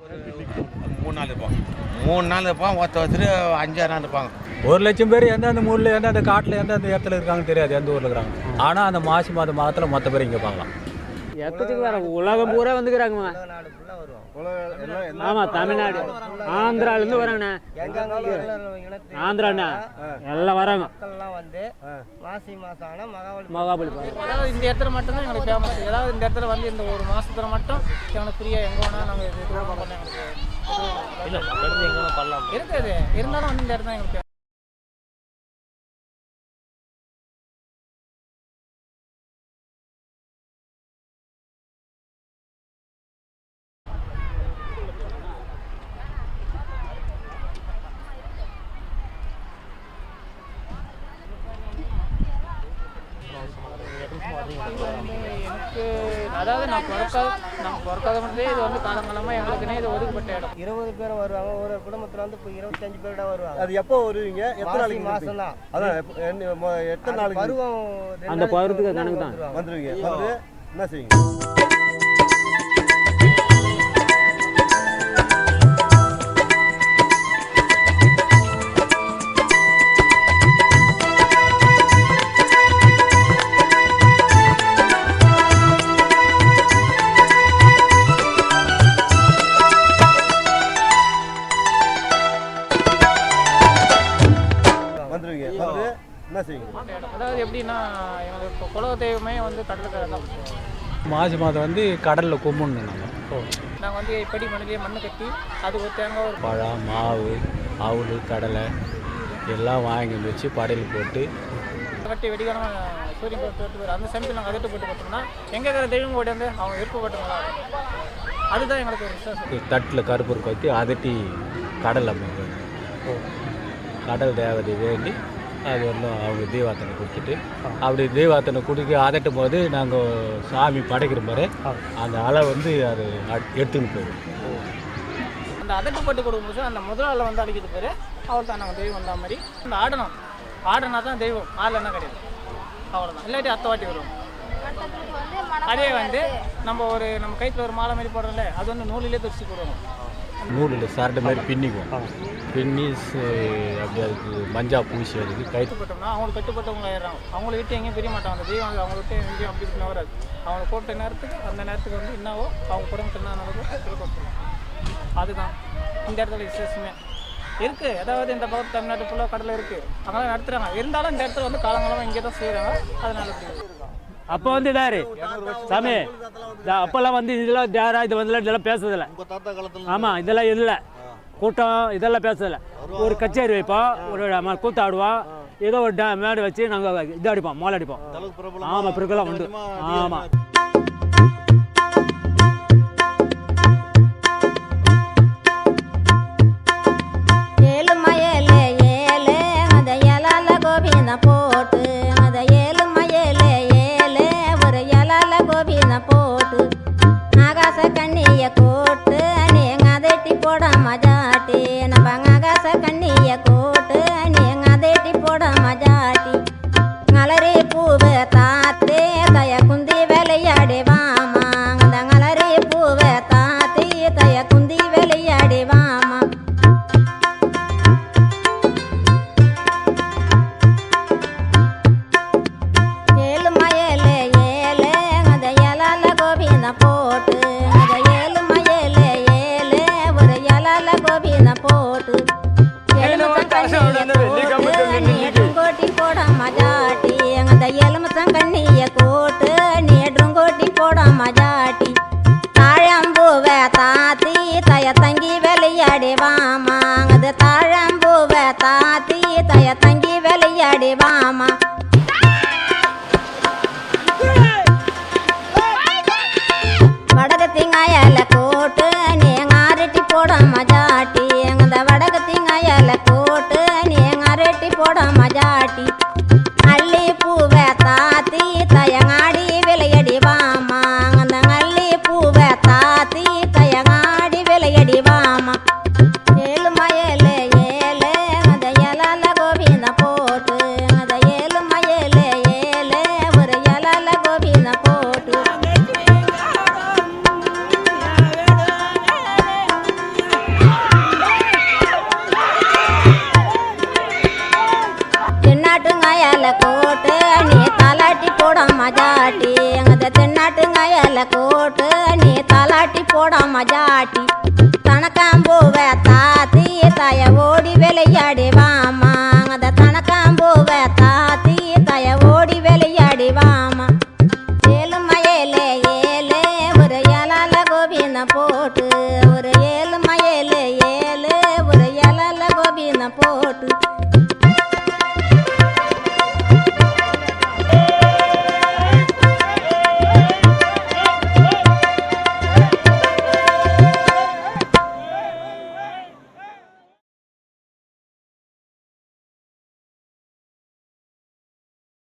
3 நாள் இருப்போம். 3 நாள் இருப்போம். ஒருத்தர் 5-6 நாள் இருப்பாங்க. 1 லட்சம் பேர் எந்தெந்த ஊரில் எந்தெந்த காட்டில் எந்தெந்த இடத்துல இருக்காங்கன்னு தெரியாது, எந்த ஊரில் இருக்கிறாங்க. ஆனால் அந்த மாசி மாதத்தில் மொத்த பேர் இங்கே பார்க்கலாம். எக்கத்துக்கு வர உலகம் பூரா வந்துக்கிறாங்க. ஆமாம், தமிழ்நாடு ஆந்திராலேருந்து வராங்கண்ணா. ஆந்திராண்ணா எல்லாம் வராங்க. வந்து மாசி மாதம் ஆனால் மகாபலிபுரம். அதாவது இந்த இடத்துல மட்டும்தான் எங்களுக்கு ஃபேமஸ். ஏதாவது இந்த இடத்துல வந்து இந்த ஒரு மாதத்துல மட்டும் எங்களுக்கு ஃப்ரீயாக எங்கே வேணால் நாங்கள் இது பண்ண எங்களுக்கு இருக்காது. இருந்தாலும் வந்து இந்த இடத்துல எங்களுக்கு எனக்கு அதாவது நான் பிறக்காத மட்டும் இது வந்து காலங்காலமாக எங்களுக்குன்னே இது ஒதுக்கப்பட்ட இடம். 20 பேர் வருவாங்க. ஒரு குடும்பத்தில் வந்து இப்போ 25 பேர் தான் வருவாங்க. அது எப்போ வருவீங்க? எத்தனை நாளைக்கு? மாதம் தான். அதான் எத்தனை நாளைக்கு பருவம்? அந்த பருவத்துக்கு கணக்கு தான் வந்துருவீங்க. வந்து என்ன செய்வீங்க? அதாவது எப்படின்னா எங்களுக்கு குலவ தெய்வமே வந்து கடலுக்கரை தான். மாசி மாதம் வந்து கடலில் கும்பிடணும். நாங்கள் வந்து படி மண்ணிலேயே மண் கட்டி அதுக்கு ஒரு தேங்காய் ஒரு பழம், மாவு, அவுள், கடலை எல்லாம் வாங்கி வச்சு படையில் போட்டு கட்டி வெடிக்கான சூரியன் போட்டு அந்த சமயத்தில் நாங்கள் அதிட்டு போட்டு பார்த்தோம்னா எங்கே இருக்கிற தெய்வம் ஓடி வந்து அவங்க விருப்பப்பட்டவங்களா அதுதான் எங்களுக்கு ஒரு விசேஷம். தட்டில் கருப்பூர் கட்டி அதட்டி கடல் அமைப்போம். கடல் தேவதை வேண்டி அது ஒன்றும் அவங்க தீவாத்தனை கொடுத்துட்டு அப்படி தீவாத்தனை குடிக்க அதட்டும் போது நாங்கள் சாமி படைக்கிற மாதிரி அந்த அலை வந்து அது எடுத்துன்னு போயிடும். அந்த அதட்டு போட்டு கொடுக்கும்போது அந்த முதல் அலை வந்து அடிக்கிறது பேர் அவர் தான் நாங்கள் தெய்வம் வந்த மாதிரி அந்த ஆடனா தான் தெய்வம், ஆடலைன்னா கிடையாது. அவ்வளோதான். இல்லாட்டி அத்தை வாட்டி வருவோம். அதே வந்து நம்ம கைத்தில் ஒரு மாலை மாதிரி போடுறோம்ல, அது வந்து நூலிலே துடிச்சு போடுவோம். நூலில் சரடு மாதிரி பின்னிக்குவோம். பின்னி அப்படி அதுக்கு மஞ்சா பூசி அதுக்கு கட்டுப்பட்டோம்னா அவங்களுக்கு கட்டுப்பட்டவங்க ஆயிடுறாங்க. அவங்கள விட்டு எங்கேயும் பிரிய மாட்டாங்க. அந்த தெய்வம் அவங்கள விட்டு எங்கேயும் அப்படி இப்படி வராது. அவங்களை கூப்பிட்ட நேரத்துக்கு அந்த நேரத்துக்கு வந்து என்னவோ அவங்க குடும்பத்தில் என்ன நடக்கும் அதுதான் இந்த இடத்துல விசேஷமே இருக்குது. அதாவது இந்த பக்கம் தமிழ்நாட்டு ஃபுல்லாக கடலை இருக்குது, அங்கெல்லாம் நடத்துகிறாங்க. இருந்தாலும் இந்த இடத்துல வந்து காலங்காலமாக இங்கே தான் செய்கிறாங்க. அதனால அப்போ வந்து இதாரு சாமி அப்போல்லாம் வந்து இதெல்லாம் தேரா இது வந்து இதெல்லாம் பேசுறதில்ல. ஆமாம், இதெல்லாம் இல்லை கூட்டம் இதெல்லாம் பேசுறதில்ல. ஒரு கச்சேரி வைப்போம், ஒரு கூத்தாடுவோம், ஏதோ ஒரு மேடை வச்சு நாங்கள் இது அடிப்போம், மாலை அடிப்போம். ஆமாம், பிறகுலாம் உண்டு. ஆமாம். பூவே தாத்தே தய குந்தி வேலையாடி தென்னாட்டுங்கயல கோட்டு நீ தலாட்டி போடாம ஜாட்டி தனக்காம்பூவை தாத்தி தாய ஓடி விளையாடி வாமா அந்த தனக்காம்பூவை தா